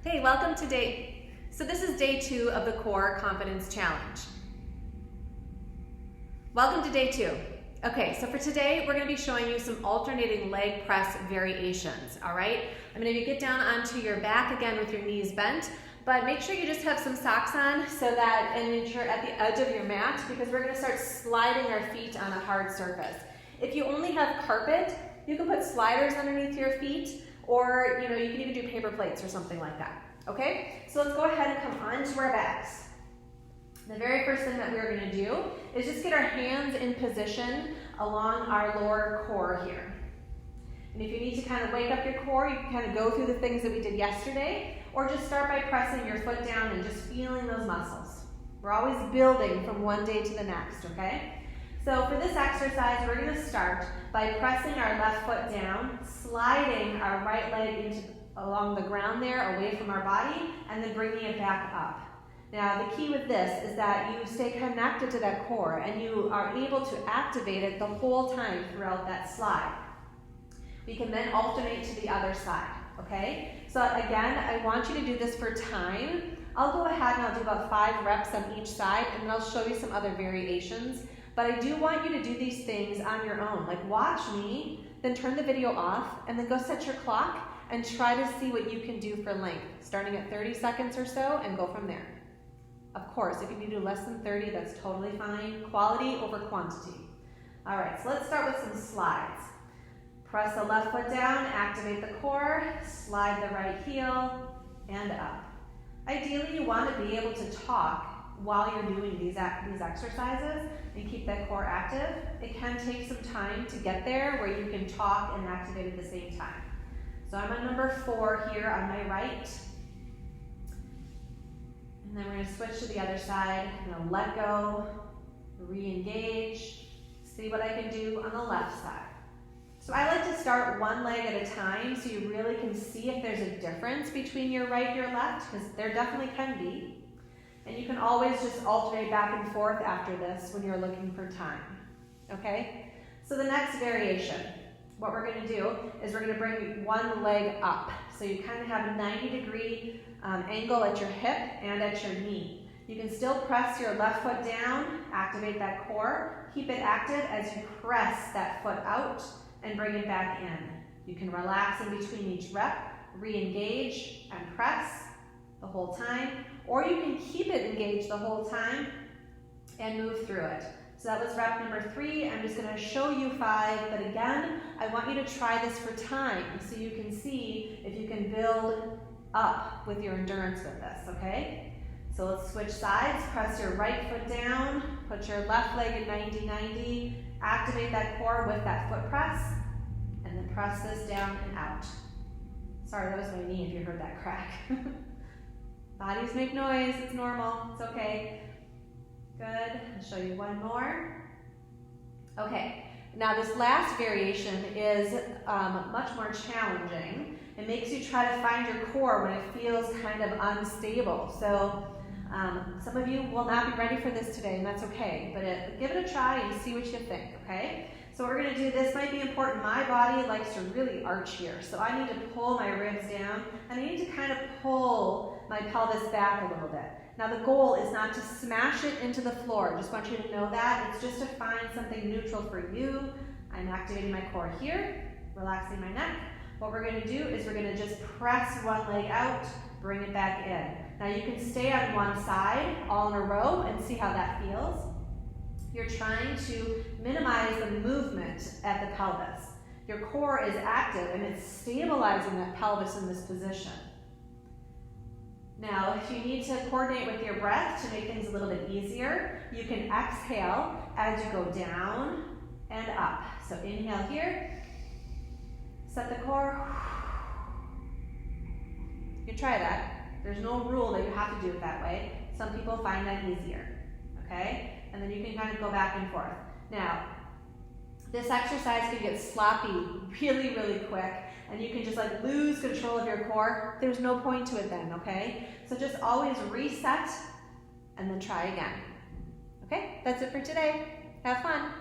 Hey, welcome to this is day 2 of the Core Confidence Challenge. Welcome to day 2. Okay, so for today, we're gonna be showing you some alternating leg press variations, all right? I'm gonna get down onto your back again with your knees bent, but make sure you just have some socks on so that, and you're at the edge of your mat, because we're gonna start sliding our feet on a hard surface. If you only have carpet, you can put sliders underneath your feet, or you can even do paper plates or something like that, okay? So let's go ahead and come onto our backs. The very first thing that we're gonna do is just get our hands in position along our lower core here. And if you need to kind of wake up your core, you can kind of go through the things that we did yesterday, or just start by pressing your foot down and just feeling those muscles. We're always building from one day to the next, okay? So for this exercise, we're gonna start by pressing our left foot down, sliding our right leg along the ground there, away from our body, and then bringing it back up. Now, the key with this is that you stay connected to that core and you are able to activate it the whole time throughout that slide. We can then alternate to the other side, okay? So again, I want you to do this for time. I'll go ahead and I'll do about 5 reps on each side, and then I'll show you some other variations. But I do want you to do these things on your own. Like, watch me, then turn the video off, and then go set your clock and try to see what you can do for length, starting at 30 seconds or so, and go from there. Of course, if you can do less than 30, that's totally fine. Quality over quantity. All right, so let's start with some slides. Press the left foot down, activate the core, slide the right heel, and up. Ideally, you want to be able to talk while you're doing these exercises and keep that core active. It can take some time to get there where you can talk and activate at the same time. So I'm on number 4 here on my right. And then we're going to switch to the other side. I'm going to let go, re-engage, see what I can do on the left side. So I like to start one leg at a time so you really can see if there's a difference between your right and your left, because there definitely can be. And you can always just alternate back and forth after this when you're looking for time, okay? So the next variation, what we're gonna do is we're gonna bring one leg up. So you kind of have a 90-degree angle at your hip and at your knee. You can still press your left foot down, activate that core, keep it active as you press that foot out and bring it back in. You can relax in between each rep, re-engage and press the whole time, or you can keep it engaged the whole time and move through it. So that was rep number 3. I'm just going to show you 5, but again, I want you to try this for time so you can see if you can build up with your endurance with this, okay? So let's switch sides. Press your right foot down, put your left leg in 90-90, activate that core with that foot press, and then press this down and out. Sorry, that was my knee if you heard that crack. Bodies make noise, it's normal, it's okay. Good, I'll show you one more. Okay, now this last variation is much more challenging. It makes you try to find your core when it feels kind of unstable. So some of you will not be ready for this today, and that's okay, but give it a try and see what you think, okay? So what we're gonna do, this might be important. My body likes to really arch here, so I need to pull my ribs down, and I need to kind of pull my pelvis back a little bit. Now the goal is not to smash it into the floor. Just want you to know that. It's just to find something neutral for you. I'm activating my core here, relaxing my neck. What we're gonna do is we're gonna just press one leg out, bring it back in. Now you can stay on one side all in a row and see how that feels. You're trying to minimize the movement at the pelvis. Your core is active and it's stabilizing that pelvis in this position. Now, if you need to coordinate with your breath to make things a little bit easier, you can exhale as you go down and up. So inhale here, set the core. You can try that. There's no rule that you have to do it that way. Some people find that easier, okay? And then you can kind of go back and forth. Now, this exercise can get sloppy really, really quick, and you can just like lose control of your core. There's no point to it then, okay? So just always reset and then try again. Okay, that's it for today. Have fun.